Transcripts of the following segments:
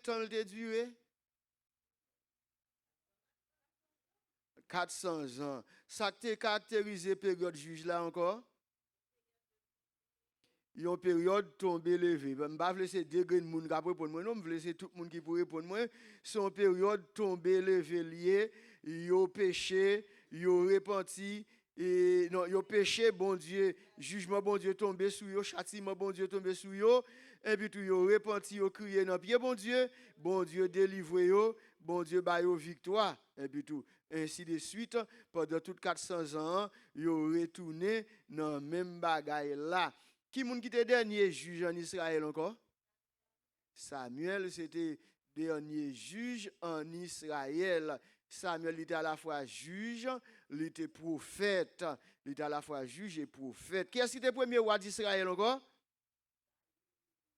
temps il a duré? 400 ans. Ça a caractérisé la période juge là encore? Il y a une période tombée levée. Je ne vais pas laisser deux gens qui répondent moi, non, je vais laisser tout le monde qui pourrait répondre moi. C'est une période tombée levée liée, il y a péché, il y a repenti, et non, il y a péché, bon Dieu, jugement, bon Dieu tombé sur eux, châtiment, bon Dieu tombé sur eux, et puis tout, il y a repenti, il y a crié dans le pied, bon Dieu délivre eux, bon Dieu baille victoire, et puis tout. Ainsi de suite, pendant toutes 400 ans, il y a retourné dans le même bagaille là. Qui est le dernier juge en Israël encore? Samuel, c'était le dernier juge en Israël. Samuel était à la fois juge, il était prophète. Il était à la fois juge et prophète. Qui est-ce qui était le premier roi d'Israël encore?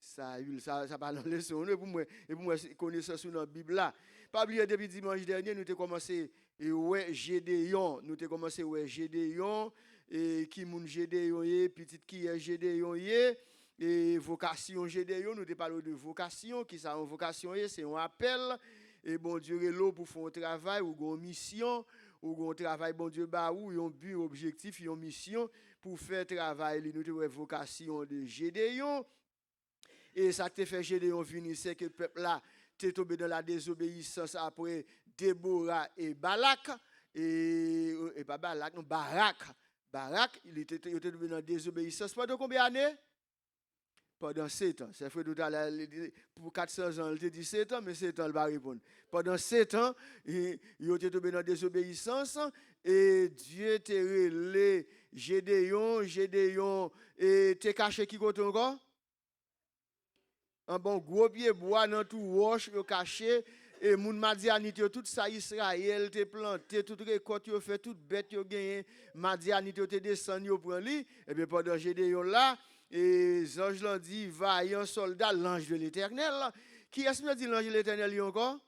Saül, ça parle dans leçon. Et pour moi, connaître ça sur notre Bible là. Pas oublier, depuis dimanche dernier, nous avons commencé ouais Gédéon. Nous avons commencé ouais Gédéon. Et qui moun Gédéon yé, petite qui est Gédéon yé. Et vocation Gédéon, nous avons parlé de vocation. Qui ça, une vocation yé, c'est un appel. Et bon Dieu est là pour faire un travail ou une mission. Ou un travail, bon Dieu, bah, ou un but, objectif, une mission pour faire travail. Nous avons vocation de Gédéon. Et ça te fait Gédéon venir, c'est que le peuple là t'est tombé dans la désobéissance après Déborah et Balak. Et pas Balak, non, Barak. Barak, il était tombé dans la désobéissance pendant combien d'années? Pendant 7 ans. C'est fait tout à l'heure, pour 400 ans, il était dit 7 ans, mais 7 ans, il va répondre. Pendant 7 ans, il était tombé dans la désobéissance et Dieu t'a relé Gédéon, et t'es caché qui compte encore? Un bon gros pied bois dans tout roche caché et moun Madianite tout ça Israël te planté toute récolte yo fait toute bête yo gagné Madianite te descendu yo prend li et bien pendant Gédéon là et ange l'ont dit vaillant soldat l'ange de l'Éternel qui est-ce que dit l'ange de l'Éternel encore?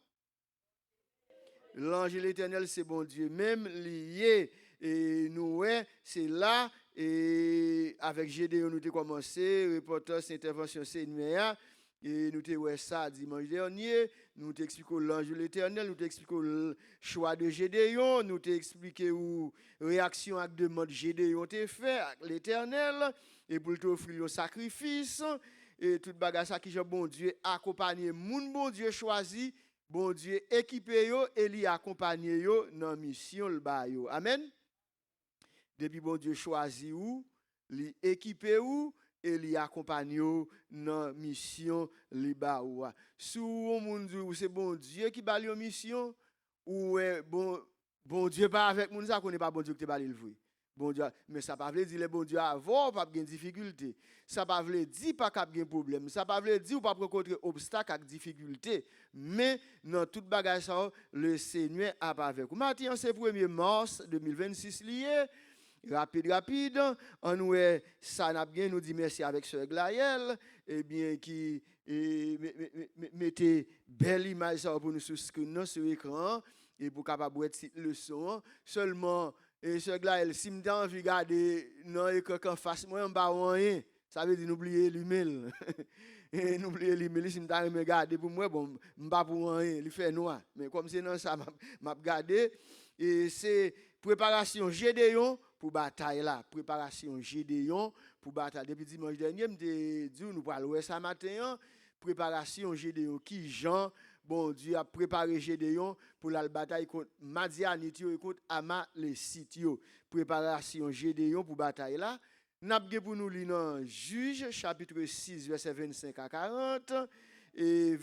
L'ange de l'Éternel c'est bon Dieu même lié et nous ouais c'est là et avec Gédéon nous avons commencé reporter cette intervention c'est une meilleure. Et nous t'expliquons ça dimanche dernier, nous t'expliquons l'ange de l'Éternel, nous t'expliquons le choix de Gédéon, nous t'expliquons la réaction à demande de Gédéon t'est fait avec l'Éternel, et pour t'offrir le sacrifice, et tout bagage ça qui bon Dieu accompagné, moun bon Dieu choisi, bon Dieu équipé yo, et lui accompagné yo dans mission le ba yo. Amen. Depuis bon Dieu choisi ou, lui équipé ou, et li accompagne dans mission li ba ou. Sou moun di c'est bon Dieu qui ba li mission ou bon Dieu pas avec moun ça connaît pas bon Dieu qui te ba li le vrai. Bon Dieu, mais ça pas veut dire le bon Dieu avant pas gain difficulté. Ça pas veut dire pas cap gain problème. Ça pas veut dire ou pas rencontrer obstacle avec difficulté. Mais dans toute bagage ça le Seigneur a pas avec. Matin c'est 1er mars 2026 lié. Rapide, on nous ça n'a bien nous dit merci avec Sœur Glaël, et bien qui mettez belle image pour nous sur l'écran et pour capable de cette leçon seulement et Sœur Glaël si me envie regarder non écran en face moi on pas rien ça veut dire n'oublier l'email et n'oublier l'email si me regarder pour moi bon pas pour rien il fait noir mais comme c'est non ça m'a regarder et c'est préparation Gédéon pour bataille là, préparation Gédéon pour bataille. Depuis dimanche dernier, je dit nous parlons ça matin, préparation Gédéon qui Jean, bon Dieu a préparé Gédéon pour la bataille contre Madianite et contre Amalécite. Préparation Gédéon pour bataille là. N'a pas pour nous lire dans Juge chapitre 6 verset 25 à 40 et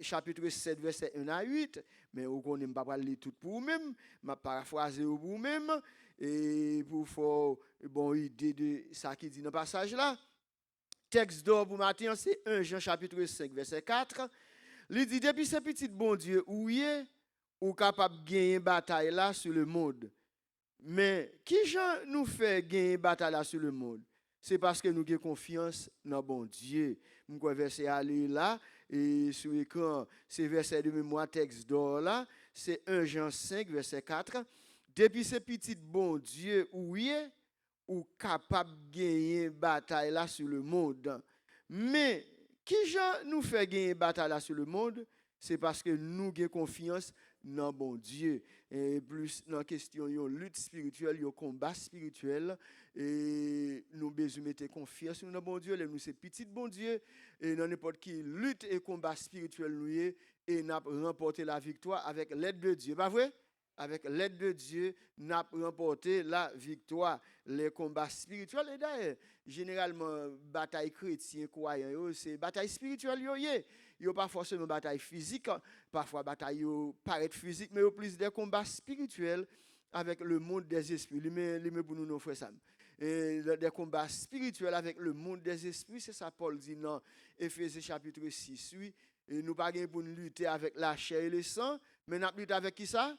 chapitre 7 verset 1 à 8, mais on connaît pas lire tout pour vous-même, m'a paraphraser pour vous-même. Et pour faire bon idée de ça qui dit dans le passage là. Texte d'or pour matin, c'est 1 Jean chapitre 5, verset 4. Il dit, depuis ce petit bon Dieu, où il est, ou capable de gagner une bataille là sur le monde. Mais qui Jean nous fait gagner une bataille là sur le monde? C'est parce que nous avons confiance dans bon Dieu. Nous avons verset aller là, et sur l'écran, c'est verset de mémoire, texte d'or là, c'est 1 Jean 5, verset 4. Depuis ce petit bon Dieu, où il est, ou capable de gagner une bataille là sur le monde. Mais, qui Jean nous fait gagner une bataille là sur le monde? c'est parce que nous avons confiance dans bon Dieu. Et plus dans la question de lutte spirituelle, de combat spirituel, et nous besoin mettre confiance dans bon Dieu. Nous c'est petit bon Dieu, et dans n'importe qui lutte et combat spirituel, nous et nous avons remporté la victoire avec l'aide de Dieu. Pas vrai? Avec l'aide de Dieu, nous avons remporté la victoire. Les combats spirituels, et d'ailleurs, généralement, bataille chrétienne, croyant, c'est bataille spirituelle. Il n'y a pas forcément bataille physique, parfois bataille paraît physique, mais il y a plus des combats spirituels avec le monde des esprits. Les pour nous, nos frères Sam. Et des combats spirituels avec le monde des esprits, c'est ça Paul dit dans Éphésiens chapitre 6. Oui, et nous pas pour nous lutter avec la chair et le sang, mais nous luttons avec qui ça?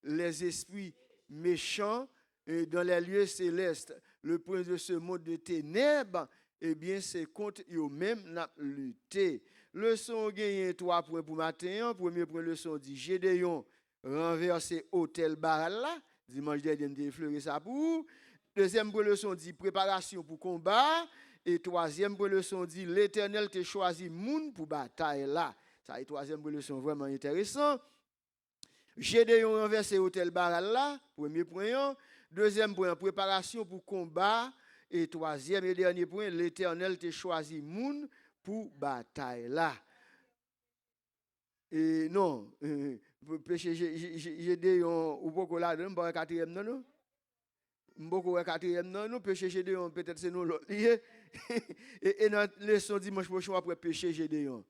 Les esprits méchants et dans les lieux célestes. Le prince de ce monde de ténèbres, eh bien, c'est contre eux-mêmes n'a lutté. Leçon gagné 3 points pour matin. Premier point, leçon dit Gédéon renversé hôtel Baal là. Dimanche dernier, on a effleuré ça pour vous. Deuxième point, leçon dit préparation pour combat. Et troisième point, leçon dit l'Éternel t'a choisi moun pour bataille là. Ça, est troisième point, leçon vraiment intéressant. Gédéon renversé hôtel Baal là. Premier point. Deuxième point, préparation pour combat. Et troisième et dernier point, l'Éternel t'a choisi moun pour bataille là. Et non, péché Gédéon ou beaucoup là, on va quatrième non. Beaucoup quatrième non, péché Gédéon peut-être c'est nous l'autre. Et dans leçon dimanche prochain après péché Gédéon.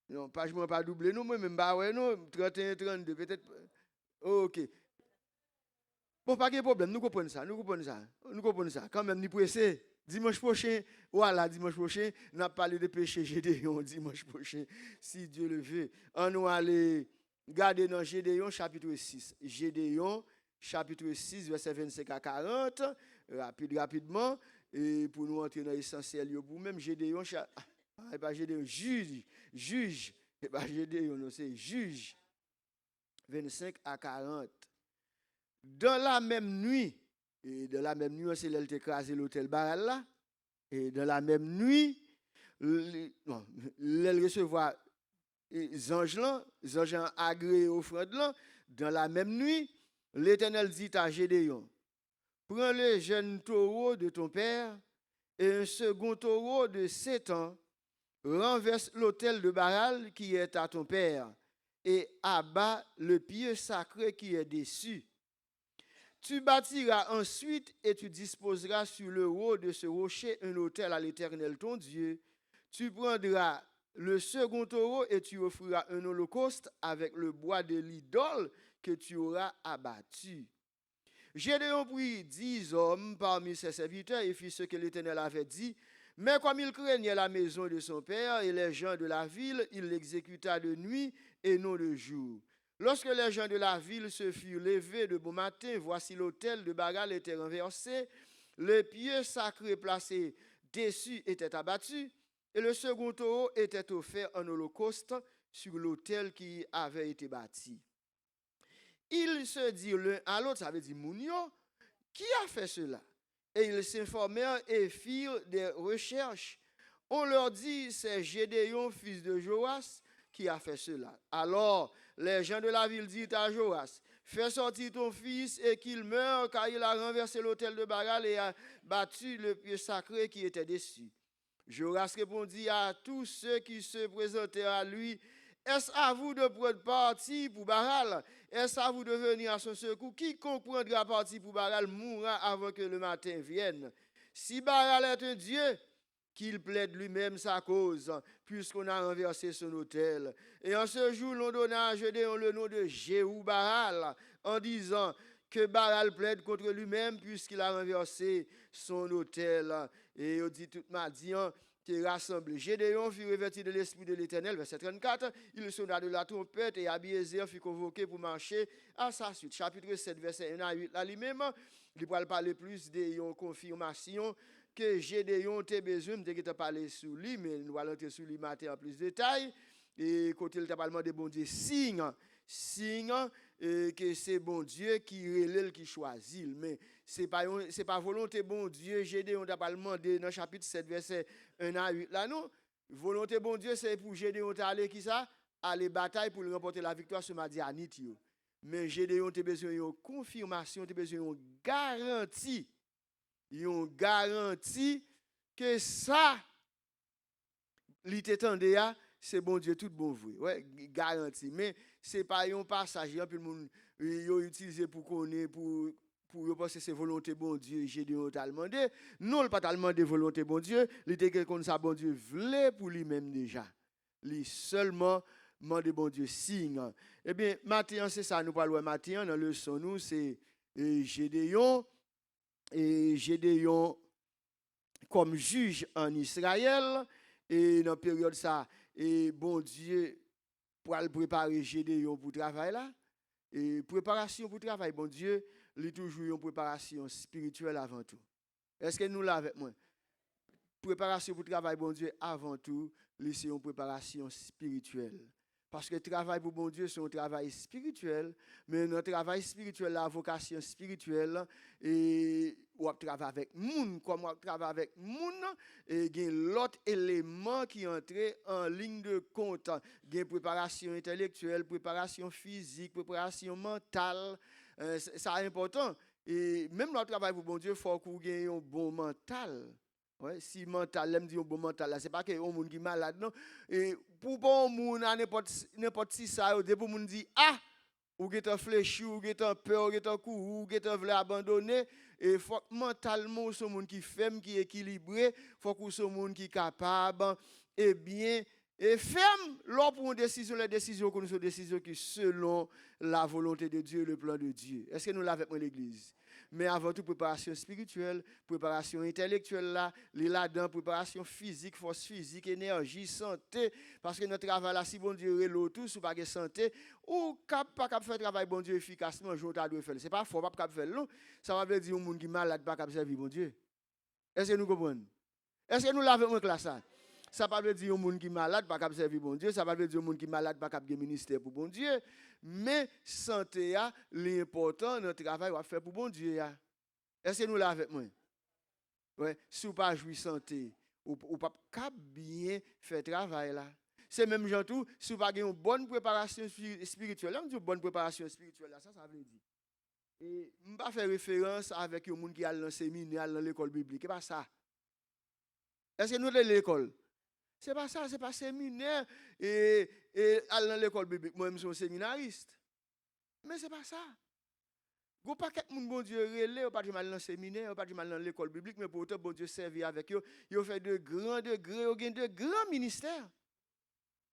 Non, pas doublé nous, même pas ouais non, 31 32 peut-être. OK. Bon, pas de problème, nous comprenons ça. Quand même, nous pressés. Dimanche prochain, voilà, dimanche prochain, nous allons parler de péché Gédéon, dimanche prochain, si Dieu le veut. On nous aller garder dans Gédéon, chapitre 6. Gédéon, chapitre 6, verset 25 à 40, rapidement, et pour nous entrer dans l'essentiel, pour même Gédéon, pas Gédéon, juge, et pas Gédéon, non, c'est juge, 25 à 40. Dans la même nuit, c'est là qu'il a écrasé l'hôtel Baal là. Et dans la même nuit, il recevoir les anges agréés offrande là. Dans la même nuit, l'Éternel dit à Gédéon, prends le jeune taureau de ton père et un second taureau de 7 ans, renverse l'autel de Baal qui est à ton père et abat le pieu sacré qui est dessus. Tu bâtiras ensuite et tu disposeras sur le haut de ce rocher un autel à l'Éternel ton Dieu. Tu prendras le second taureau et tu offriras un holocauste avec le bois de l'idole que tu auras abattu. Gédéon prit 10 hommes parmi ses serviteurs et fit ce que l'Éternel avait dit. Mais comme il craignait la maison de son père et les gens de la ville, il l'exécuta de nuit et non de jour. Lorsque les gens de la ville se furent levés de bon matin, voici l'autel de Baal était renversé, le pieu sacré placé dessus était abattu, et le second taureau était offert en holocauste sur l'autel qui avait été bâti. Ils se dirent l'un à l'autre, ça veut dire Mounio, qui a fait cela? Et ils s'informèrent et firent des recherches. On leur dit, c'est Gédéon, fils de Joas, qui a fait cela. Alors, les gens de la ville dirent à Joas, fais sortir ton fils et qu'il meure, car il a renversé l'autel de Baal et a battu le pieu sacré qui était dessus. Joas répondit à tous ceux qui se présentaient à lui, est-ce à vous de prendre parti pour Baal? Est-ce à vous de venir à son secours? Quiconque prendra parti pour Baal mourra avant que le matin vienne. Si Baal est un Dieu, qu'il plaide lui-même sa cause, puisqu'on a renversé son autel. Et en ce jour, l'on donna à Gédéon le nom de Jéhu-Baal, en disant que Baal plaide contre lui-même, puisqu'il a renversé son autel. Et on dit toute Madian qui est rassemblé. Gédéon fut revêtu de l'esprit de l'Éternel, verset 34. Il sonna de la trompette et Abiézer fut convoqué pour marcher à sa suite. Chapitre 7, verset 1 à 8. Là, lui-même, il va parler plus de confirmation que Gédéon t'a besoin de parler sur lui, mais nous allons entrer sur lui matin en plus de détails. Et quand il t'a parlé de bon Dieu, signe que c'est bon Dieu qui relève, qui choisit. Mais ce n'est pas volonté bon Dieu. Gédéon t'a parlé dans chapitre 7, verset 1 à 8. Là, non. Volonté bon Dieu, c'est pour Gédéon aller qui ça? Aller bataille pour remporter la victoire sur Madianite. Mais Gédéon a besoin d'une confirmation, a besoin d'une garantie. Une garantie que ça, l'étendé, c'est bon Dieu, tout bon vrai. Ouais, garantie. Mais ce n'est pas un passage, puis le monde utilisé pour connaître, pour penser que c'est volonté bon Dieu, Gédéon t'a demandé. Non, il pas t'a demandé volonté bon Dieu, il était quelqu'un ça bon Dieu voulait pour lui-même déjà. Lui seulement demandé bon Dieu signe. Eh bien, matin c'est ça nous parlons matin dans le leçon nous c'est Gédéon comme juge en Israël et dans la période ça et bon Dieu pour préparer Gédéon pour travail là et préparation pour travail bon Dieu il toujours une préparation spirituelle avant tout. Est-ce que nous l'avons avec moi? Préparation pour travail bon Dieu avant tout, c'est une préparation spirituelle. Parce que le travail pour bon Dieu, c'est un travail spirituel, mais notre travail spirituel, la vocation spirituelle, et on travaille avec moun, comme on travaille avec moun, et il y a l'autre élément qui entre en ligne de compte. Il y a préparation intellectuelle, préparation physique, préparation mentale, ça est important. Et même notre travail pour bon Dieu, il faut qu'on ait un bon mental. Ouais, si mental, l'aime dit un bon mental, c'est pas que un monde qui est malade, non. Et pour bon monde, n'importe si ça, pour monde dit ah, ou qui est fléchi, ou qui est peur, ou qui est couru, ou qui est voulu abandonner, et faut mentalement ce monde qui ferme, qui est équilibré, faut que ce monde qui est capable, et bien, et ferme, lors pour une décision, les décisions que nous sommes décisions qui selon la volonté de Dieu, le plan de Dieu. Est-ce que nous l'avons avec l'église? Mais avant tout, préparation spirituelle, préparation intellectuelle, là-dedans, préparation physique, force physique, énergie, santé. Parce que notre travail là, si bon Dieu est là, tout, si pas de santé, ou pas capable faire travail bon Dieu efficacement, je dois faire. Ce n'est pas fort, pas capable faire non. Ça veut dire que les gens qui sont malades, pas capable servir bon Dieu. Est-ce que nous comprenons? Est-ce que nous l'avons avec ça? Ça ne veut pas dire que les gens qui sont malades, pas capable servir bon Dieu. Ça ne veut pas dire que les gens qui sont malades, pas capable de ministère pour bon Dieu. Mais santé, l'important, notre travail, on va faire pour bon Dieu. Est-ce que nous l'avons avec moi? Ouais. Si vous pas jouir santé, ou pas bien faire travail là. C'est même genre tout, si vous pas une bonne préparation spirituelle, une bonne préparation spirituelle là, ça veut dire. Et je ne vais pas faire référence avec les gens qui allent dans le séminaire, dans l'école biblique. Ce n'est pas ça. Est-ce que nous sommes l'école? Ce n'est pas ça, ce n'est pas séminaire et aller dans l'école biblique. Moi-même, je suis un séminariste. Mais ce n'est pas ça. Il n'y a pas de monde, bon Dieu, relais, pas de mal dans le séminaire, pas de mal dans l'école biblique, mais pour autant, bon Dieu servi avec eux. Ils ont fait de grands degrés, ils ont de grands ministères.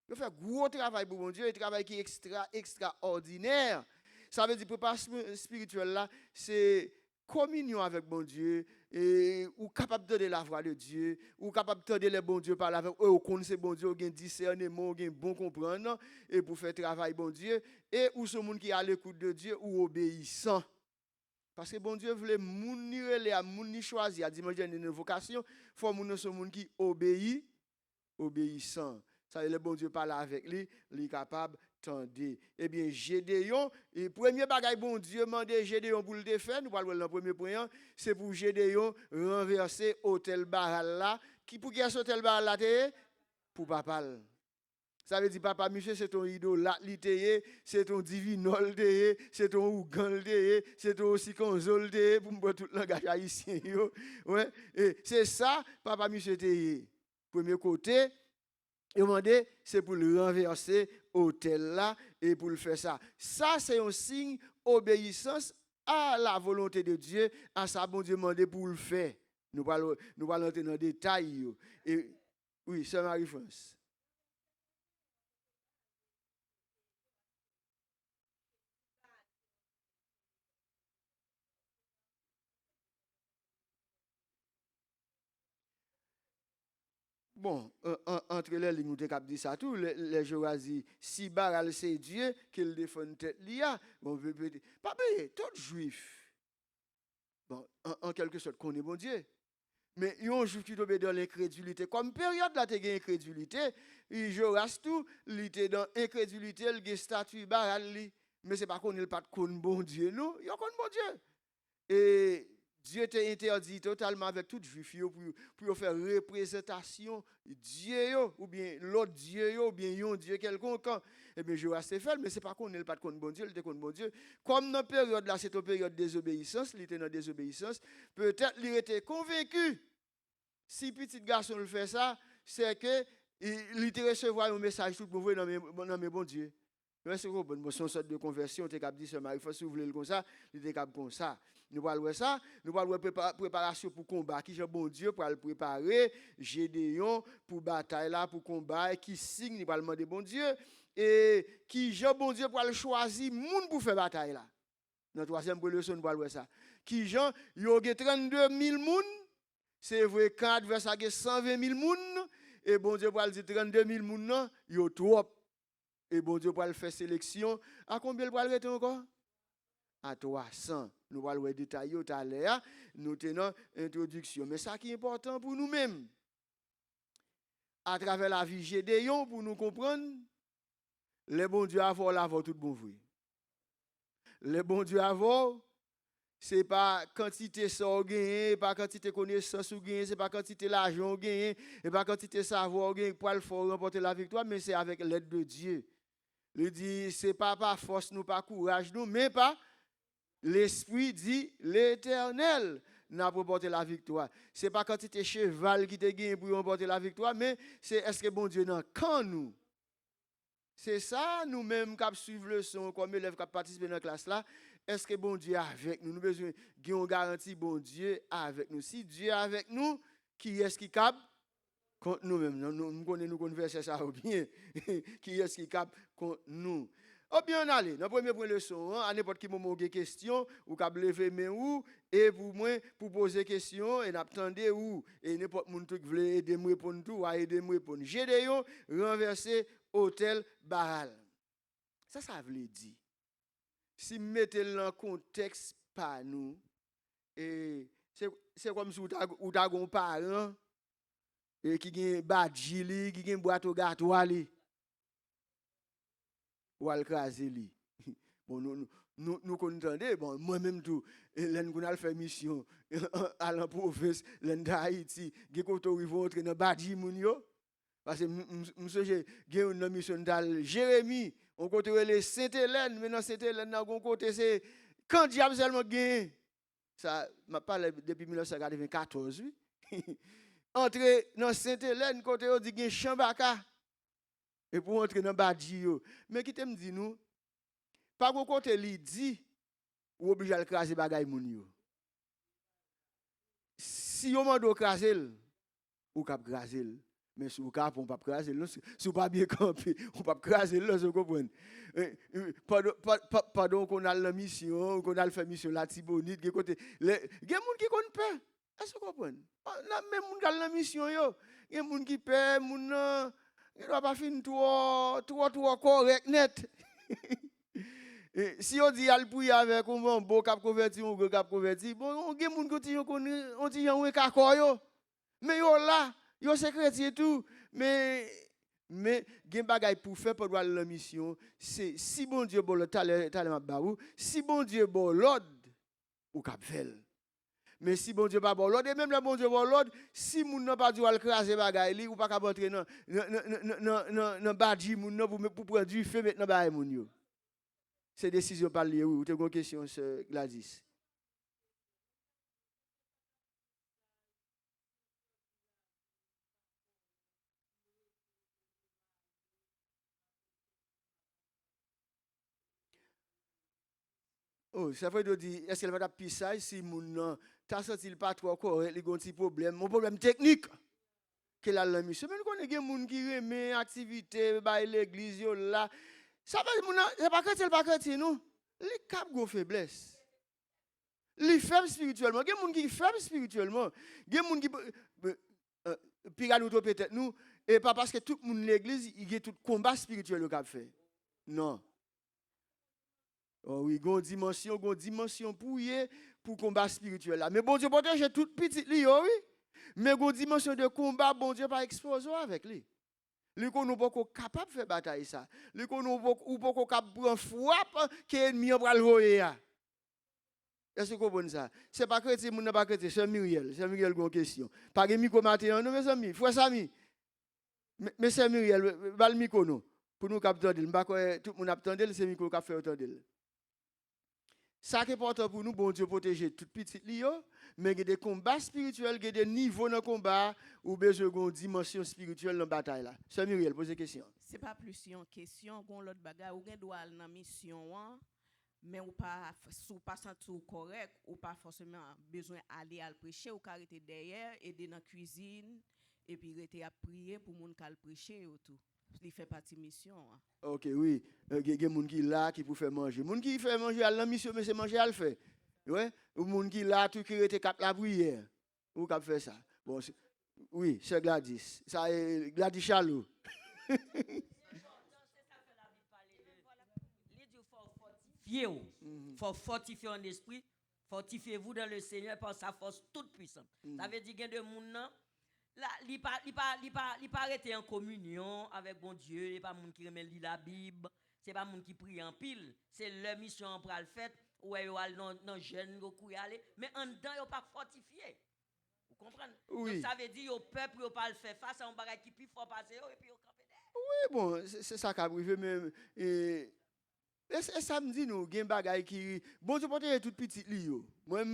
Ils ont fait gros travail pour bon Dieu, un travail qui est extraordinaire. Ça veut dire que préparation spirituelle là, c'est communion avec bon Dieu, et ou capable de la voix de Dieu, ou capable de le bon Dieu par avec eux, ou connaître bon Dieu, ou gain discernement, ou gain bon comprendre, et pour faire travail bon Dieu, et ou ce monde qui est à l'écoute de Dieu, ou obéissant. Parce que bon Dieu voulait mounir les à mounir choisir, à dimanche une vocation, faut mounir ce monde qui obéit, obéissant. Ça veut dire bon Dieu parle avec lui, il est capable tendez. Eh bien, Gédéon, et premier bagage bon Dieu mande Gédéon pour le faire, nous parlons dans le premier point, c'est pour Gédéon renverser hôtel Baal là. Qui pour qui est ce hôtel Baal là? Pour papa. Ça veut dire papa monsieur c'est ton idole, c'est ton divinol, c'est ton ougan, c'est ton sikonzol pour me tout le langage haïtien. Ouais, et c'est ça papa monsieur premier côté. Et demandé, c'est pour le renverser hôtel là et pour le faire ça. Ça, c'est un signe d'obéissance à la volonté de Dieu, à sa bon Dieu demandé pour le faire. Nous parlons dans le détail. Et oui, c'est Marie-France. Bon, entre les lignes, nous avons dit ça tout. Les gens dit, si Baral c'est Dieu, qu'il défend tête l'IA. Bon, papa, tout juif. Bon, en quelque sorte, qu'on est bon Dieu. Mais il y a un juif qui tombe dans l'incrédulité. Comme période là, tu as incrédulité. Joras tout, il était dans l'incrédulité, il a statut Baral. Mais ce n'est pas qu'on n'est pas de bon Dieu, non. Il y a qu'on bon Dieu. Et Dieu t'a interdit totalement avec tout juif pour faire représentation Dieu ou bien l'autre Dieu ou bien un Dieu quelconque. Eh bien, Joas a fait, mais c'est pas qu'on n'est pas contre bon Dieu, il était contre bon Dieu. Comme dans la période là, c'est une période de désobéissance, il était dans la désobéissance, peut-être il était convaincu. Si petit garçon le fait ça, c'est que il était recevoir un message tout mauvais dans mes bons Dieu. C'est une sorte de conversion, tu as dit ce mari, il faut s'ouvrir comme ça, il était comme ça. Nous parlons ça, nous parlons de préparation pour combat, qui est bon Dieu pour le préparer, Gédéon pour bataille là, pour combat, qui signe, nous parlons de bon Dieu, et qui est bon Dieu pour le choisir, moun pour faire bataille là. Dans la troisième leçon, nous parlons de ça. Qui Jean, il y a 32 000 moun, c'est vrai 4 verset 120 000 moun, et bon Dieu pour le dire 32 000 moun, il y a trop. Et bon Dieu pour le faire sélection. À combien il va le rester encore? À 300. Nous allons le détailler tout à l'heure. Nous tenons introduction. Mais ça qui est important pour nous-mêmes, à travers la vie Gédéon, pour nous comprendre, le bon Dieu avant l'avant tout bon vrai. Le bon Dieu avant, c'est pas quantité ça gagné, pas quantité connaissance ou gagné, c'est pas quantité l'argent gagné, et pas quantité savoir gagné pour le faire remporter la victoire, mais c'est avec l'aide de Dieu. Il dit, c'est pas par force, nous, pas courage, nous, mais pas l'Esprit dit l'Éternel n'a pas porté la victoire. C'est pas quantité cheval qui te gagne pour remporter la victoire, mais c'est est-ce que bon Dieu n'a quand nous? C'est ça, nous-mêmes, qui suivons le son, comme élèves qui participent dans la classe là, est-ce que bon Dieu est avec nous? Nous avons besoin de garantie, bon Dieu est avec nous. Si Dieu est avec nous, qui est-ce qui capte? Contre nous-mêmes. Nous connaissons verset ça bien. Qui est-ce qui capte contre nous? Oh bien, on allait. Dans la première leçon, à n'importe quel moment, vous avez des questions, vous pouvez lever main ou, et pour moi, pour poser des questions, et n'attendez où, et n'importe qui veut aider moi répondre tout, ou aider moi répondre. Gédéon renversé hôtel Baal. Ça veut dire. Si vous mettez dans le contexte par nous, et c'est comme si vous avez un parent, et qui gen badji li, qui gen boîte au gâteau ali. Ou al krasé li. Bon nous entendez bon moi-même tout l'en qu'on a fait mission à la province l'en d'Haïti, gen koto rivo entre dans badji moun yo parce que monsieur gen une mission dans Jérémie, on côté les Sainte-Hélène, maintenant Sainte-Hélène dans gon côté c'est quand diable seulement gen. Ça m'a parlé depuis 1994 oui. Entrer dans Sainte-Hélène, côté on dit qu'il y a Chambaka. Et pour entrer dans Badji. Mais qui t'aime dit nous, pas de côté li dit, ou obligé de craser bagay moun yo. Si on m'a craser, ou cap craser. Mais si vous cap on pas craser, si vous pas bien camper, on pas craser là, vous comprenez. Pardon qu'on a la mission, qu'on a le fait mission la Tibonite, qui côté, il y a des gens qui connaissent pas. Est-ce que vous comprenez? Même moun gal la mission yo, il y a moun qui paie, moun nan, il doit pas fin trop correct net. Si on dit al prier avec un bon cap converti, un gros cap converti, bon on gen moun qui on dit yon kakor yo. Mais yo là, yo c'est chrétien tout, mais gen bagay pour faire pour droit la mission, c'est si bon Dieu bon l'ordre, si bon Dieu bon l'ordre ou cap faire. Mais si bon Dieu pas bon l'ordre, et même le bon Dieu bon l'ordre, si moun n'a pas dû al craser bagay li ou pas capable entrer dans badji moun pour prendre du feu maintenant bagay moun yo. C'est décision par lui, oui, ou te gon question ce Gladys. Oh, ça veut dire est-ce qu'elle va taper ça si moun t'as senti pas trop correct, il y a un petit problème, mon problème technique. Que la mission mais nous connaissons des gens qui remet activité by l'église là ça c'est pas chrétien pas chrétien non les cap go faiblesse les faibles spirituellement des gens qui faibles spirituellement des gens qui pire nous peut-être nous et pas parce que tout le monde l'église il y a tout combat spirituel au cap fait non. Oh oui, gon dimension pour combat spirituel là mais bon Dieu protège tout petit li oui. Mais une dimension de combat, bon Dieu, pas exposé avec lui. Lui, qu'on n'est pas capable de faire bataille ça. Lui, qu'on n'est pas capable de prendre frappe, que l'ennemi va le voyer. Est-ce que vous comprenez ça? C'est pas chrétien, moun n'a pas chrétien, c'est Muriel. C'est Muriel qui a une question. Pas de micro matin, non, mes amis. Frère Sami. Mais c'est Muriel, bal micro non. Pour nous capter, tout le monde attendait, c'est micro qui fait entendre. Ça qui est important pour nous, bon Dieu protéger tout petit lio, mais il y a des combats spirituels, il y a des niveaux dans le combat, ou besoin d'une dimension spirituelle dans la bataille là. C'est Muriel, posez question. C'est pas plus une question, qu'on l'autre bagage, ou gen doit aller dans mission, mais ou pas sentir correct, ou pas forcément besoin d'aller à prêcher, ou arrêter derrière, aider dans la cuisine, et puis rester à prier pour moun kal prêcher ou tout. Il fait partie de mission. Ok, oui. Il y a des gens qui là qui pour faire manger. Les gens qui fait manger à la mission, mais c'est manger à le faire. Ouais? Ou les gens qui là tout qui était cap la prière. Ou cap faire ça. Bon, oui, c'est Gladys. Ça est Gladys Chalou. Il faut fortifier en esprit. Fortifiez-vous dans le Seigneur par sa force toute puissante. Ça veut dire qu'il y a des gens il pas arrêté en communion avec bon Dieu, il pas monde qui remet la Bible, c'est pas monde qui prie en pile, c'est leur mission pour le fait ou yo al dans jeune go aller, mais en dedans yo pas fortifié. Vous comprenez? Oui. Donc ça veut dire yo peuple yo pas le faire face à un bagage qui plus fort passer et puis yo camper. Oui, bon, c'est ça qui a arrivé même et samedi nous gen bagay qui bon Dieu protéger tout petit li yo. Moi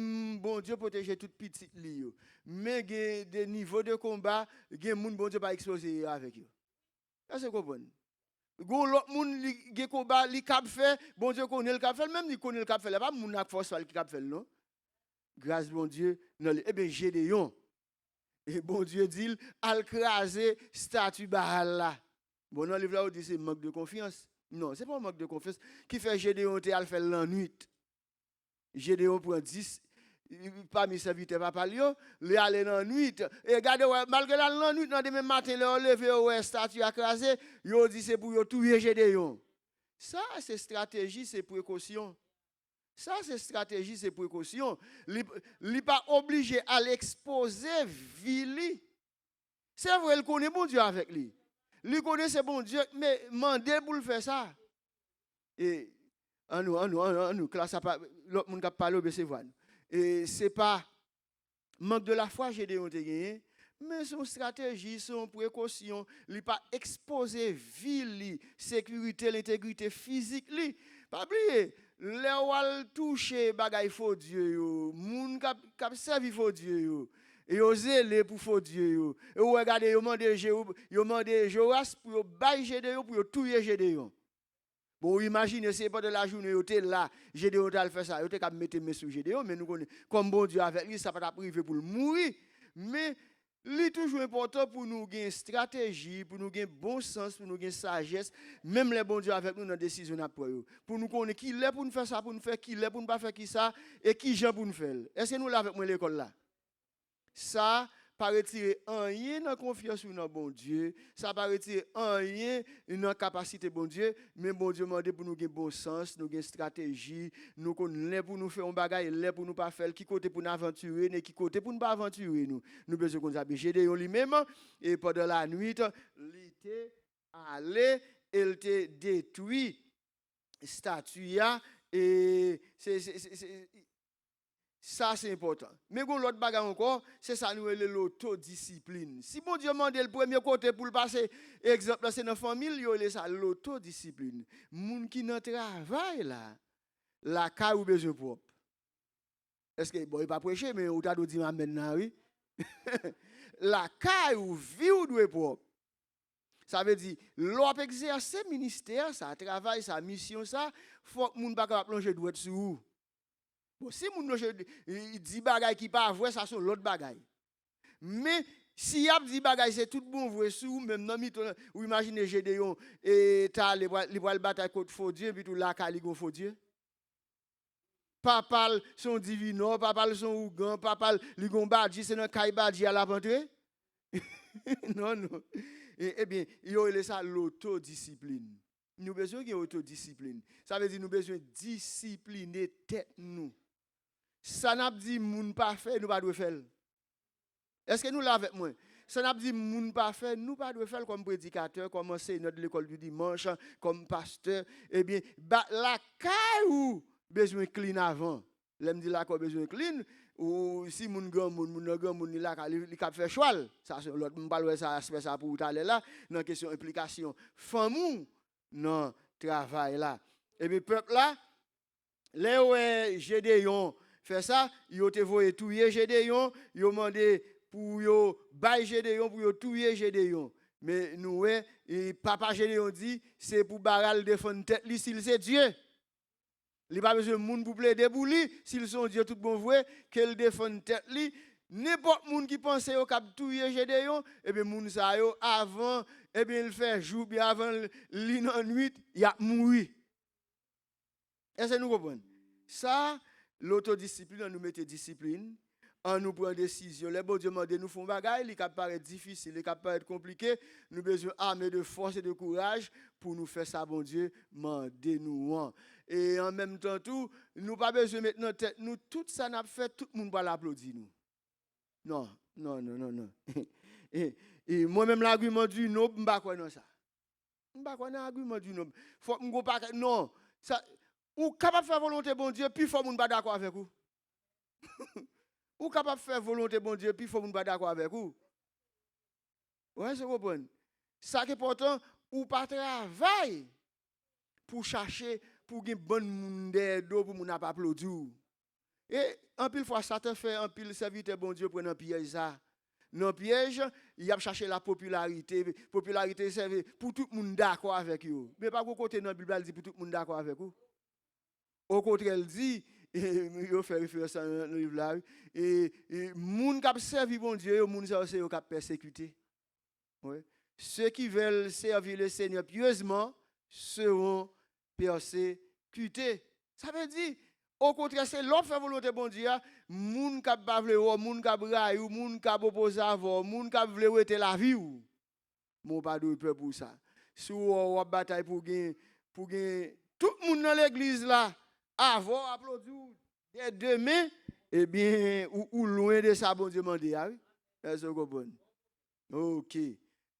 bon Dieu protéger tout petit li yo. Mais gen des niveaux de combat, gen moun bon Dieu pas exposé avec yo. Est-ce que vous comprenez? Gon l'autre moun gen combat li cap fait, bon Dieu connaît le cap fait, même li connaît le cap fait là pas moun ak force qui cap fait non. Grâce bon Dieu, eh bien Gédéon. Et bon Dieu dit al craser statue Baal là. Bon dans le livre là on dit c'est manque de confiance. Non, ce n'est pas un manque de confiance qui fait Gédéon te faire la nuit. Gédéon prend 10 parmi ses serviteurs papa lui aller dans la nuit et regardez malgré la nuit dans demain matin le lever ouais statue écrasé, yo dit c'est pour yo tuer Gédéon. Ça c'est stratégie, c'est précaution. Ça c'est stratégie, c'est précaution. Il pas obligé à l'exposer vili. C'est vrai il connaît bon Dieu avec lui. Lui connaît c'est bon Dieu, mais mandé pour le faire ça. Et en nous, classe l'autre monde qui parle au c'est et c'est pas manque de la foi Gédéon te gagné, mais son stratégie, son précaution, il pas exposer vie, sécurité, l'intégrité physique li. Pas oublier, les wal toucher bagay faux Dieu yo, moun k'ap servi faux Dieu yo. Et yo zélé pour faux Dieu yo. Et vous regardez yo mandé Joas pour yo bailler Gédéon pour yo tuer Gédéon. Bon, imaginez, c'est pas de la journée, vous êtes là, Gédéon t'a fait ça, vous êtes capable de mettre mes sous Gédéon, mais nous connaissons, comme bon Dieu avec lui, ça va pas priver pour le mourir. Mais, c'est toujours important pour nous gagner stratégie, pour nous gagner bon sens, pour nous gagner sagesse, même les bons Dieu avec nous dans la décision après. Pour nous connaître qui est pour nous faire ça, pour nous faire qui est pour nous pas faire qui ça, et qui Jean pour nous faire. Est-ce que nous l'avons avec moi l'école là? Ça, pas retirer rien dans confiance dans bon Dieu, ça pas retirer rien dans capacité bon Dieu, mais bon Dieu demande pour nous gagner bon sens, nous gagner stratégie, nous connaît pour nous faire un bagage, là pour nous pas faire, qui côté pour nous aventurer, et qui côté pour nous pas aventurer nous. Nous besoin qu'on s'habille Gédéon lui-même et pendant la nuit, il était allé, il était détruit statue et ça, c'est important. Mais l'autre bagarre encore, c'est ça, nous, l'autodiscipline. Si mon Dieu demande le premier côté pour le passer, exemple, c'est dans la famille, il y a l'autodiscipline. Moun qui dans travail là, la caille ou besoin propre. Est-ce que, bon, il pas prêcher, mais on t'a dit maintenant, oui. La caille ou vie ou doit propre. Ça veut dire, l'op exercer ministère, ça travail, sa mission, ça, faut que moun pas capable plonger doit sur vous. Bon, si moun dit bagay qui pas vrai, ça sont l'autre bagay. Mais si y a dit bagay c'est tout bon vrai sous même dans miton ou imaginez Gédéon et ta les bataille contre faux Dieu puis tout la cali gon faux Dieu. Papa son divino, papa son ougan, papa li gon badji c'est dans kay badji à la rentrée. Non non. Eh bien, yo il ça l'autodiscipline. Nous besoin d'une autodiscipline. Ça veut dire nous besoin discipliner tête nous. Ça n'a pas dit moun pas fait, nous pas doit faire. Est-ce que nous l'avons avec moi? Ça n'a pas dit moun pas fait, nous pas doit faire comme prédicateur, comme enseignant de l'école du dimanche, comme pasteur. Eh bien, la caille ou besoin clean avant. L'aime dit là qu'on besoin clean ou si moun grand moun là il cap faire choix. Ça l'autre me parle ça aspect ça pour tout à l'heure là dans question implication femme non travail là. Et puis peuple là les ouais Gédéon fait ça, yo te voye touyer Gédéon, yo mandé pour yo bail Gédéon pour yo touyer Gédéon. Mais nous ouais papa Gédéon dit c'est pour baral défendre tête li s'il c'est Dieu. Il pas besoin de moun pour plaider pour lui, s'ils sont Dieu tout bon vrai qu'elle défend tête li. N'importe moun qui pense au cap touyer Gédéon, et bien moun sa yo avant et bien il fait jour bien avant li en nuit, il a mouru. Est-ce que nous comprenons? Ça, l'autodiscipline, nous mettons discipline, on nous prend décision. Les bon Dieu demande nous font bagaille, il paraît difficile, il paraît compliqué, nous avons besoin d'armer de force et de courage pour nous faire ça, bon Dieu, mandez nous. Et en même temps, tout, nous pas besoin de mettre notre tête, nous, tout ça n'a fait, tout le monde va l'applaudir nous. Non. Et moi-même, l'argument du noble, je ne sais pas quoi dans ça. Je ne sais pas quoi dans l'argument du noble. Faut que pas non, ça. Ou capable de faire volonté bon Dieu, puis il faut qu'on pas d'accord avec vous. Ou capable de faire volonté bon Dieu, puis il faut qu'on pas d'accord avec vous. Ouais, c'est comprendre. Ça qui est important, ou pas travail pour chercher pour gagner bon monde d'eau pour mon pas applaudir. Et en pile fois Satan fait un pile serviteur bon Dieu prendre un piège ça. Dans piège, il a cherché la popularité servait pour tout le monde d'accord avec vous. Mais pas au côté dans la Bible elle dit pour tout le monde d'accord avec vous. Au contraire, elle dit, il fait référence dans le livre là, et moun qui servi bon Dieu, moun ça c'est qui persécuté. Ouais. Ceux qui veulent servir le Seigneur pieusement seront persécutés. Ça veut dire, au contraire, c'est l'autre fait volonté bon Dieu, moun qui pas vle moun qui braille ou moun qui oppose avant, moun qui vle rester la vie ou. Mon pas de peur pour ça. Si on bataille pour gagner tout le monde dans l'église là avant applaudir dès demain, eh bien, ou loin de ça, bon Dieu m'a dit, ah oui? Est-ce que vous comprenez? Ok.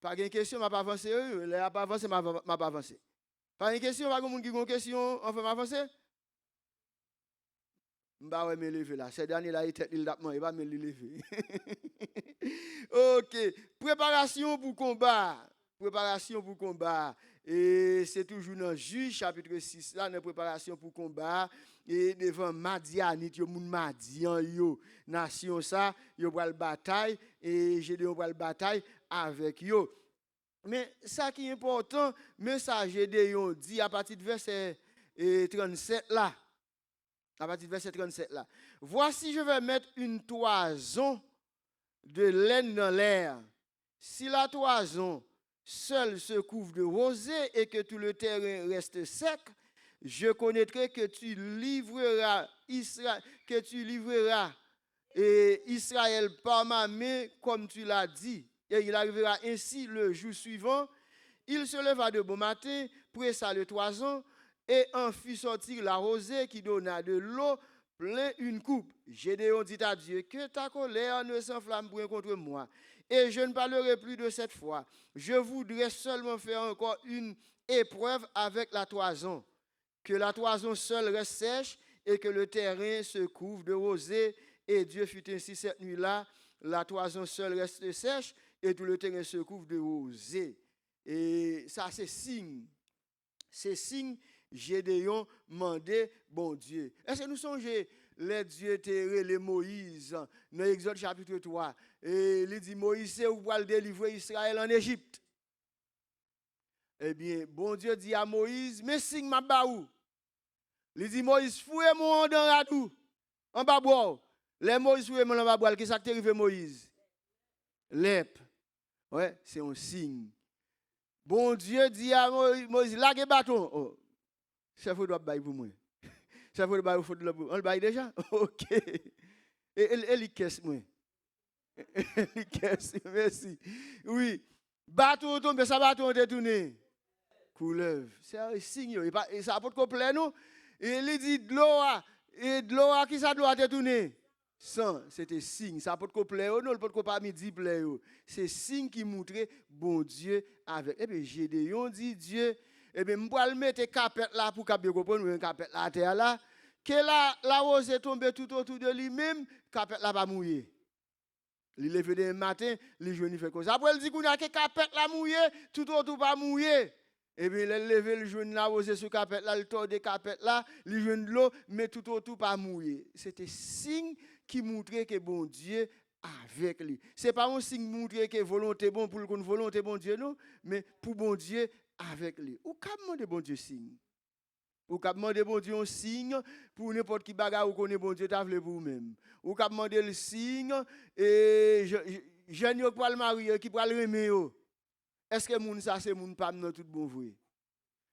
Pas de question, je ne vais pas avancer. Je ne vais pas avancer, je ne vais pas avancer. Pas de question, pas de monde qui a une question, on va avancer? Je ne vais pas me lever là. Ces derniers-là, il va me lever. Ok. Préparation pour combat. Préparation pour combat. Et c'est toujours dans Juge chapitre 6 là, dans préparation pour combat. Et devant Madianite, yo moun Madian yo, nation ça, yo pral bataille et Gédéon pral bataille avec yo. Mais ça qui est important, message Gédéon dit à partir de verset 37 là. À partir de verset 37 là. Voici, je vais mettre une toison de laine dans l'air. Si la toison seule se couvre de rosée et que tout le terrain reste sec, je connaîtrai que tu livreras Israël par ma main comme tu l'as dit. Et il arrivera ainsi le jour suivant. Il se leva de bon matin, pressa le toison et en fit sortir la rosée qui donna de l'eau plein une coupe. Gédéon dit à Dieu, que ta colère ne s'enflamme point contre moi. Et je ne parlerai plus de cette fois. Je voudrais seulement faire encore une épreuve avec la toison. Que la toison seule reste sèche et que le terrain se couvre de rosée. Et Dieu fut ainsi cette nuit-là. La toison seule reste sèche et tout le terrain se couvre de rosée. Et ça, c'est signe. C'est signe, Gédéon mandé, bon Dieu. Est-ce que nous songez les dieux terrés, les Moïse, dans Exode chapitre 3, et il dit Moïse, c'est où va délivrer Israël en Égypte. Eh bien, bon Dieu dit à Moïse, mais signe ma baou. Il dit Moïse, fouez-moi dans radou, en bas bois. Les Moïse fouez-moi en bas bois, qu'est-ce qui est arrivé Moïse? Lep. Ouais, c'est un signe. Bon Dieu dit à Moïse, lâche bâton. Oh, chef doit bailler pour moi. Ça faut le bail, on le baille déjà? Ok. Et il caisse, moi. Il caisse, merci. Oui. Bâton tombe, ça bâton détourné. Couleuvre. C'est un signe. Et ça apporte complet, non? Et il dit de l'eau, et de l'eau, qui ça doit détourner? Sans, c'était signe. Ça apporte complet, non? Le porte pas midi plein. C'est signe qui montrait bon Dieu avec. Et puis Gédéon dit Dieu. Eh bien, je vais mettre capet là pour que vous compreniez, capet là, terre là. que la rose est tombée tout autour de lui-même, capet là pas mouillé. Il levé demain matin, il journée fait cause. Après il dit qu'on a que capet là mouillé, tout autour pas mouillé. Et bien, il levé le journée la rose sur capet là, le tord de capet là, il journée de l'eau, mais tout autour pas mouillé. C'était signe qui montrait que bon Dieu avec lui. C'est pas un signe montrer que volonté bon pour une volonté bon Dieu non, mais pour bon Dieu avec lui. Ou qu'a demandé bon Dieu signe. Ou qu'a demandé bon Dieu un signe pour n'importe qui bagarre ou connaît bon Dieu t'a voulu pour vous-même. Ou qu'a demandé le signe et jeune yo pour le marier qui pour le remer yo. Est-ce que moun ça c'est moun pas non tout bon vrai?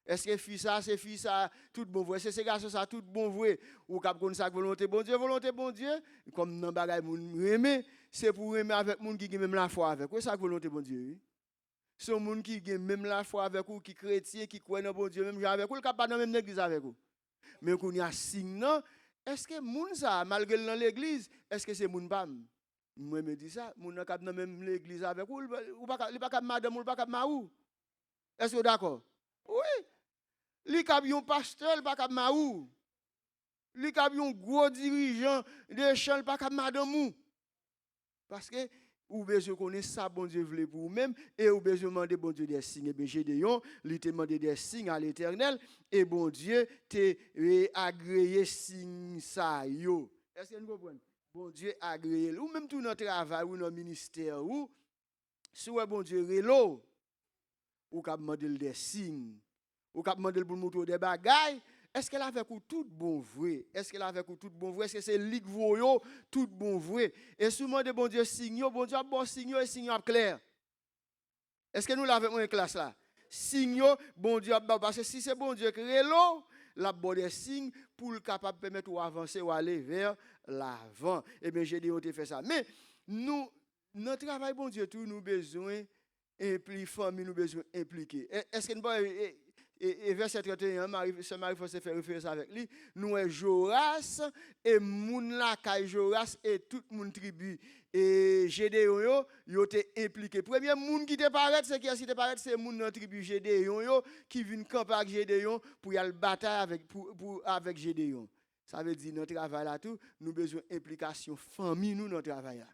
Est-ce que fille ça c'est fille ça tout bon vrai? C'est garçon ça tout bon vrai? Ou qu'a connait ça volonté bon Dieu comme nan bagay moun remer, c'est pour remer avec moun qui même la foi avec. C'est ça volonté bon Dieu. Son monde qui a même la foi avec vous, qui chrétien, qui croit dans bon Dieu, même avec vous, le capable dans même l'église avec vous. Mais qu'on y a signe, est-ce que moun ça, malgré dans l'église, est-ce que c'est moun bam? Moi me dis ça, moun n'a capable dans même l'église avec vous, ou pas capable madame ou pas capable maou. Est-ce que vous d'accord? Oui. Li capable un pasteur, pas capable maou. Li capable un gros dirigeant de champ, pas capable madame ou. Parce que ou besoin connaître ça bon Dieu voulait pour vous-même et ou besoin demander bon Dieu des signes. Et bien Gédéon, il te demandé des signes à l'Éternel et bon Dieu t'a agréé signe ça yo. Est-ce que vous comprenez? Bon Dieu agréé ou même tout notre travail ou notre ministère ou si ouais bon Dieu relo ou qu'a demander des signes ou qu'a demander pour montrer des bagailles. Est-ce qu'elle avait tout bon vrai? Est-ce qu'elle avait tout bon vrai? Est-ce que c'est lig voyo tout bon vrai? Et souvent de bon Dieu signe, bon Dieu a bon signe et signe clair. Est-ce que nous l'avons en classe là? Signe, bon Dieu parce que si c'est bon Dieu qui relo, la bonne des signes pour le capable permettre d'avancer ou aller vers l'avant. Et bien j'ai dit on te fait ça. Mais nous notre travail bon Dieu tout nous besoin impliquer famille nous besoin impliquer. Est-ce que nous et verset 31, Marie-Françoise fait référence avec lui. Nous sommes Joras et moun la kay Joras et tout moun tribu. Et Gédéon yo te impliqué. Premier moun qui te paraît, c'est qui a te paraît, c'est moun dans tribu Gédéon qui vient camper avec Gédéon pour y aller bataille avec Gédéon. Ça veut dire notre travail là tout, nous besoin implication famille nous notre travail là.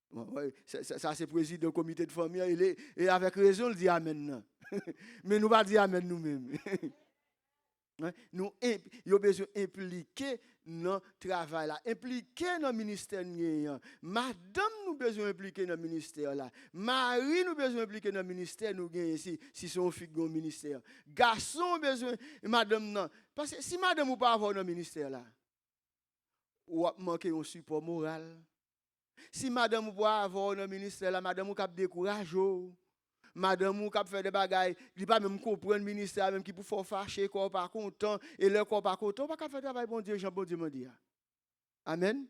Bon, ouais, ça c'est président du comité de famille et avec raison il dit amen. Mais nous pas dire amen nous-mêmes. Nous avons besoin d'impliquer dans le travail là, impliquer dans le ministère. Madame nous besoin d'impliquer dans le ministère là. Marie nous besoin d'impliquer dans le ministère nous gagne ici si son fille dans le ministère. Garçon besoin madame non parce que si madame ou pas avoir dans le ministère là, ou a manqué un support moral. Si madame ou pas avoir dans le ministère là, madame ou cap décourager. Madame ou cap faire des bagailles, il pas même comprendre ministère même qui pour faire fâcher corps pas content et leur corps pas content, pas faire travail bon Dieu, Jean bon Dieu me dit. Amen.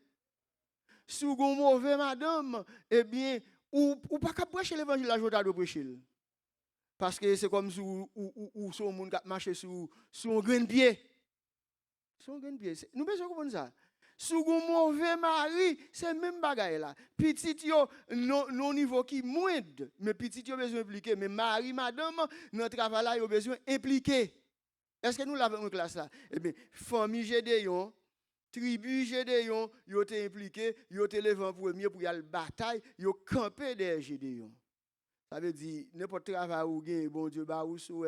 Si vous gon mauvais madame, eh bien ou pas cap prêcher l'évangile la journée de prêcher. Parce que c'est comme si ou son monde qui marcher sur un grain de pied. Sur un grain de pied. Nous besoin comprendre ça. Sous un mauvais mari, c'est même bagaille là. Petit yo non niveau qui moindre, mais petit yo besoin impliquer, mais mari madame notre travail là yo besoin impliquer. Est-ce que nous l'avons en classe là? Eh bien, famille Gédéon, tribu Gédéon, yo te impliqué, yo te levé en premier pour y aller bataille, yo camper derrière Gédéon. Ça veut dire n'importe travail ou gain bon Dieu ba ou sou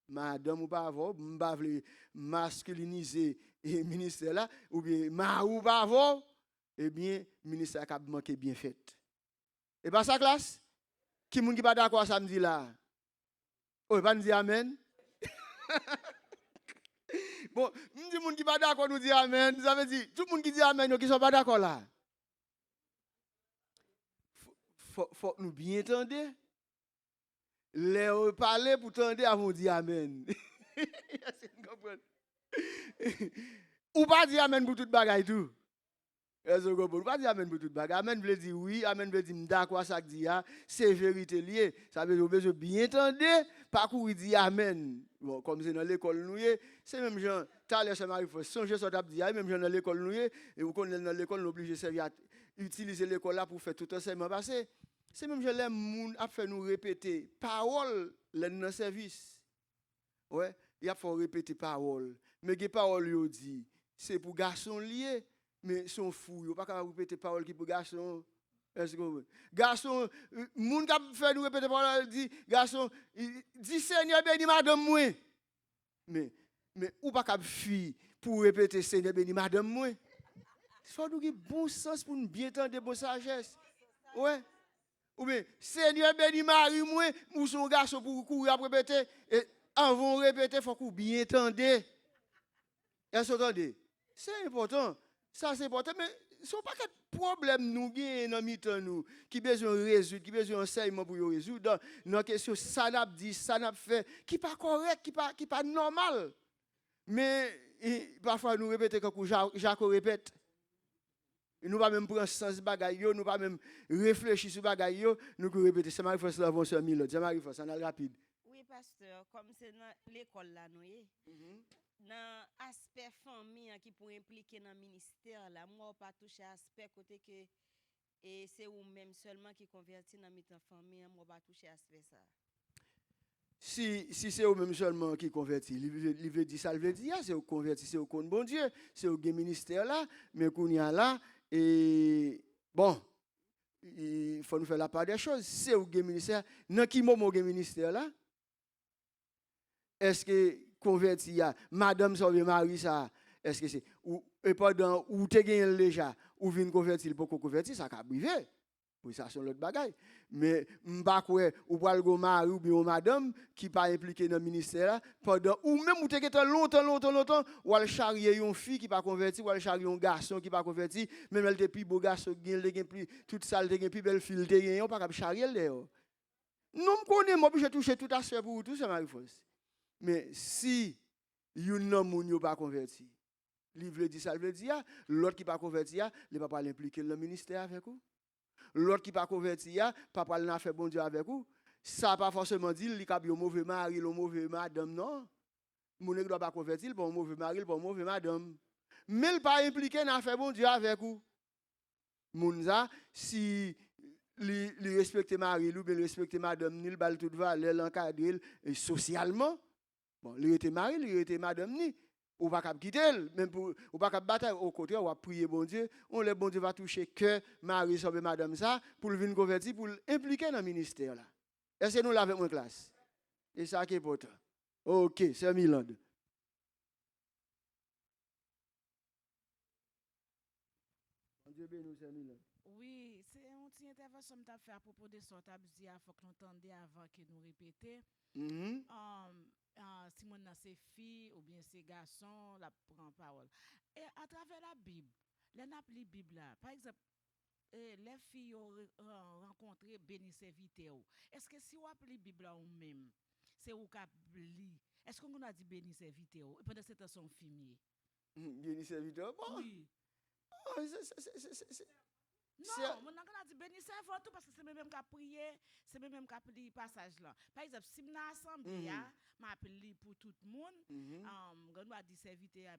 madame ou pas avoir, m'pa vle masculiniser et ministère là ou bien ma ou pas avoir, eh bien ministère a manqué bien fait. Et pas ça classe? Qui moun qui pas d'accord samedi là? Oh, pas nous dire amen. Bon, nous moun qui pas d'accord nous dit amen, ça veut dire tout le monde qui dit amen qui sont pas d'accord là. Faut nous bien entendre. Les parler pour tendre avant de dire amen. Ou pas dire amen pour toute bagaille tout. Ou pas dire amen pour toute bagaille. Amen veut dire oui, amen veut dire d'accord ça dit c'est vérité liée. Ça veut dire besoin bien entendre, pas courir dire amen. Bon, comme c'est dans l'école nous c'est même gens t'aller ça m'arrive faut songer ça t'a dit même gens dans l'école nous et vous connaissez dans l'école nous obligé servir utiliser l'école là pour faire tout enseignement passé. C'est même je l'aime moun a fait nous répéter parole dans service. Ouais, il faut répéter parole. Mais les paroles yo dit, c'est pour garçon lié, mais son fou, yo pas capable répéter parole qui pour garçon. Est-ce que garçon, moun qui fait nous répéter parole dit garçon, dit Seigneur béni madame moi. Mais ou pas capable fille pour répéter Seigneur béni madame moi. Soit nous qui bon sens pour nous bien entendre bonne sagesse. Ouais. Ou bien Seigneur béni Marie moi, ou son garçon pour courir à répéter et avant répéter faut qu'on bien entendre. Est-ce que vous entendez? C'est important. Ça c'est important mais sont pas quel problème nous gagne dans mi-temps nous qui besoin résoudre, qui besoin enseignement pour résoudre dans question ça n'a dit, ça n'a fait qui pas correct, qui pas normal. Mais parfois nous répéter quand Jacques répète. Nous pas même prendre sens bagaille yo, nous pas même réfléchir sur bagaille yo, nous répéter c'est Marie Force l'avance sur 1000 autres. C'est Marie Force, on a rapide. Oui pasteur, comme c'est dans l'école là nous dans aspect famille qui pour impliquer dans ministère là, moi pas toucher aspect côté que et c'est ou même seulement qui convertit dans mi-temps famille, moi pas toucher aspect ça. Si c'est au même seulement qui convertit, il veut dire ça, il veut dire c'est au converti, c'est au compte bon Dieu, c'est au ministère là, mais qu'on y a là et bon, il faut nous faire la part des choses, c'est au ministère, dans qui moment au ministère là? Est-ce que converti a madame sauve Marie ça, est-ce que c'est ou et pendant ou te gagné déjà ou vinn convertir pour convertir ça ka privé. Oui, ça c'est l'autre bagaille. Mais m'pa quoi ou pral go mari ou bien madame qui pas impliqué dans le ministère là pendant ou même ou te gete longtemps ou al charrier une fille qui pas converti ou al charrier un garçon qui pas converti même elle te plus beau garçon gen plus toute sale gen plus belle fille gen on pas cap charrier d'ailleurs. Nous me connais moi puis j'ai touché tout aspect pour tout ça Marie-France. Mais si yon nan moun yo pas converti, li vle di ça veut dire l'autre qui pas converti il pas l'impliquer dans le ministère avec vous. L'autre qui pas converti pas pas n'a fait bon Dieu avec vous. Ça pas forcément dit li ka bi mauvais mari, le mauvais madame non. Moun ne doit pas convertir pour mauvais mari, pour mauvais madame. Mais il pas impliqué dans fait bon Dieu avec vous. Moun ça si li respecter mari ou bien respecter madame, ni le bal tout valeur l'encadrer socialement. Bon, il était mari, il était madame ni. Ou pas cap quitter, même pour ou pas cap bataille au côté, on va prier bon Dieu, on le bon Dieu va toucher que mari sauver madame ça pour le venir convertir pour l'impliquer dans le ministère là. Est-ce que nous l'avons en classe? Et ça qui est important. OK, c'est Milan. Dieu bénisse c'est Milan. Oui, c'est une petite intervention que tu as fait à propos de ça. Tu as dit qu'il faut que nous entendions avant que nous répétions. Si mon c'est fille ou bien c'est garçon, la prend parole. Et à travers la Bible, les n'a la Bible là, par exemple, les filles ont rencontré béni serviteur. Est-ce que si on appelle la Bible là ou même, c'est où qu'a li? Est-ce qu'on a dit béni serviteur? Et pendant ce temps son fumier. Béni serviteur. Bon. Oui. Oh, non, mon a dit béni servant tout parce que c'est même qu'à prier, c'est même qu'à prier passage là. Par exemple, si m'na assemblée m'a appelé pour tout le monde, on a dit serviteur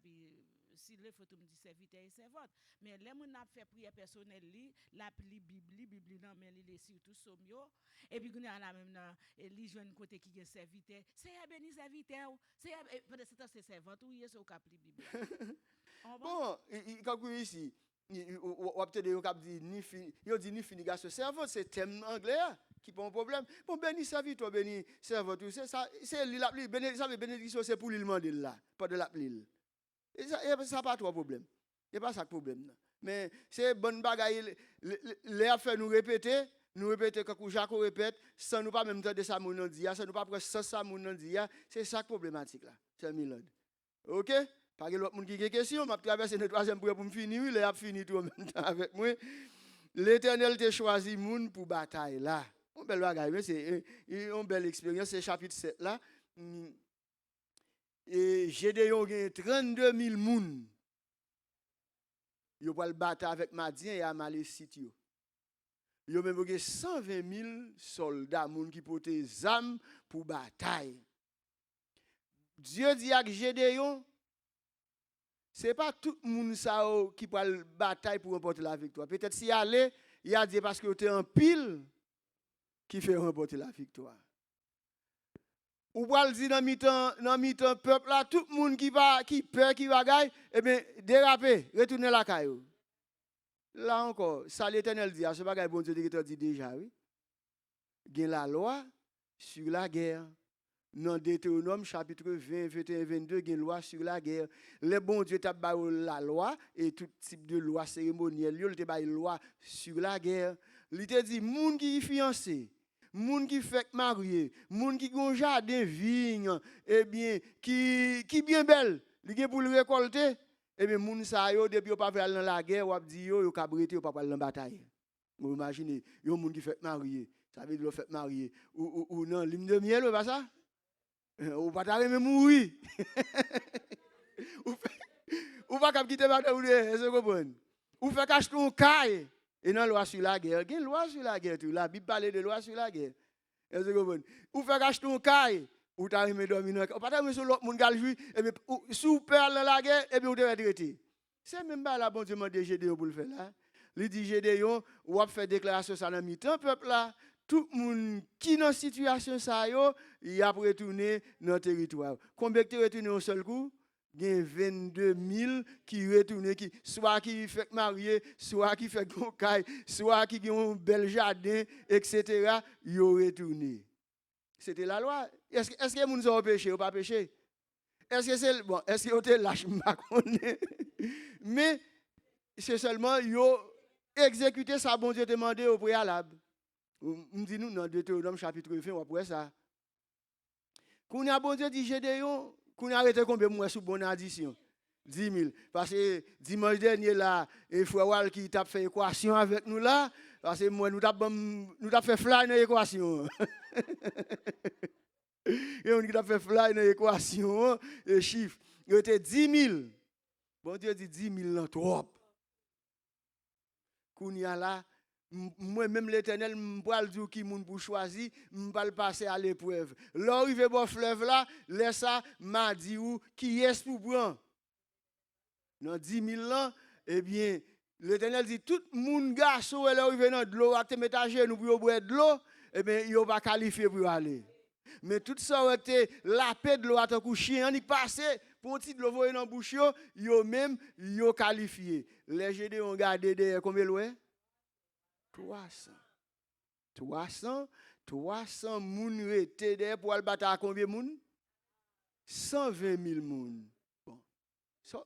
si le faut me dire serviteur et servante, mais les moun n'a fait prière personnelle li, la Bible non mais li surtout somio et puis on a la même li joine côté qui est serviteur, c'est béni serviteur, c'est pendant ce temps c'est servante ou c'est au cap Bible. Bon, quand ici ou peut-être ni fini garçon servant c'est thème anglais qui pas un problème bon béni serviteur béni servant tout ça c'est l'appli béni ça bénédiction c'est pour lui demander là pas de l'appli et ça pas trop problème et pas ça problème mais c'est bonne bagaille les affaires nous répéter quand Jacques répète sans nous pas même temps de ça mon dit ça nous pas prendre ça mon dit c'est ça problématique là c'est Milad. OK. Pas que l'autre monde qui a des questions, je vais traverser le troisième pour me finir, il a fini tout en même temps avec moi. L'Éternel t'a choisi moun pour bataille là. On belle bagaille, c'est une belle expérience, c'est chapitre 7 là. Et Gédéon a 32 000 moun. Yo pour battre avec Madien et Amalécite yo. Yo même 120 000 soldats moun qui portent des armes pour bataille. Dieu dit à Gédéon c'est pas tout le monde qui peut la bataille pour remporter la victoire. Peut-être s'il y allait, il a dit parce que tu es en pile qui fait remporter la victoire. ou pral di dans mi-temps peuple là tout le monde qui peur qui bagaille eh bien déraper retourner la caillou. Là encore ça l'Éternel dit, ce bagaille bon Dieu dit déjà oui. Gen la loi sur la guerre. Dans Deutéronome chapitre 20, 21, 22, gen loi sur la guerre. Le bon Dieu t'a ba la loi et tout type de loi cérémonielle, il t'a ba loi sur la guerre. Il te dit moun qui fiancé, moun qui fait marié, moun qui gon jardin vigne, eh bien qui bien belle, li gen pour le récolter, eh bien moun sa yo depuis pas aller dans la guerre, ou dit yo ka brete ou pas aller dans bataille. Vous imaginez, yo moun qui fait marié, ça veut dire fait marié ou non lune de miel ou pas ça? Ou pas t'arriver mourir. Ou pas quitter madame ou est-ce que vous comprenez? Ou fait cacher ton caille et non loi sur la guerre. Il y a une loi sur la guerre tout. La Bible parle de loi sur la guerre. Est-ce que vous comprenez? Ou fait cacher ton caille ou t'arriver dormir. Ou pas t'arriver sur l'autre monde gal jouir et bien sous peur dans la guerre et bien ou devez traiter. C'est même pas la bon Dieu m'a dit Gédéon pour le faire là. Il dit Gédéon ou a fait déclaration ça dans mi-temps peuple là. Tout le monde qui dans situation ça yo, il a retourné dans le territoire. Combien de retourné au seul coup? Il y a 22 000 qui retournent, soit qui fait marier, soit qui fait goncaille, soit qui ont un bel jardin, etc. Ils ont retourné. C'était la loi. Est-ce que les gens ont péché ou pas péché? Est-ce que c'est bon? Est-ce que vous lâché? Mais c'est seulement ils ont exécuté ça, bon Dieu demandé au préalable. On dit nous dans Deutéronome chapitre 20, on après ça. Quand on a bon Dieu dit Gédéon, qu'on a arrêté combien de mois sous bonne addition? 10 000. Parce que dimanche dernier là, et frère qui t'a fait équation avec nous là, parce que moi nous t'a fait fly dans l'équation. Et on qui t'a fait fly dans l'équation, et chiffre, il était 10 000. Bon Dieu dit 10 000 là trop. Qu'on y a là, moi-même l'Éternel, je vais dire qui moun pour choisir, je vais passer à l'épreuve. L'arrivée bon fleuve là, laisse ça, m'a dit ou qui est pour prendre. Dans 10 000 ans, eh bien, l'Éternel dit tout le monde garçon est arrivé dans de l'eau, à te mettre à genoux pour boire de l'eau, eh bien, il va qualifié pour aller. Mais tout ça aurait été la paix de l'eau à te coucher, on y passé pour un petit de l'eau dans la bouche, yo même yo qualifié. Les GD ont gardé derrière combien l'eau? 300 moun rete derrière pour aller battre à combien de moun? 120 000 moun. Bon. Ça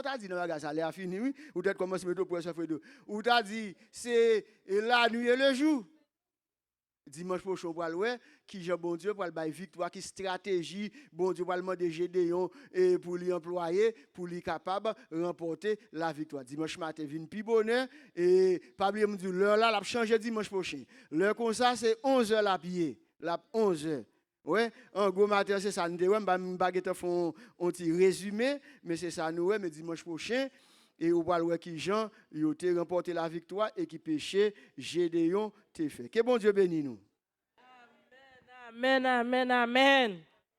t'a dit dans la ça a fini, oui? Ou peut-être commencer à mettre au point sur Fredo. Ou t'as dit c'est la nuit et le jour. Dimanche prochain pour aller qui Jean bon Dieu pour aller victoire, qui stratégie bon Dieu pour demander Gédéon et pour lui employer pour lui capable remporter la victoire. Dimanche matin vinn pi bonheur et pas oublier me dire l'heure là l'a changer dimanche prochain. L'heure comme ça c'est 11h la pied, la 11h. Ouais, en gros matin c'est ça nous ouais baguette font un petit résumé mais c'est ça nous ouais mais dimanche prochain et on va voir qui Jean il a remporté la victoire et qui péché Gédéon t'est fait. Que bon Dieu bénisse nous. Amen, amen, amen.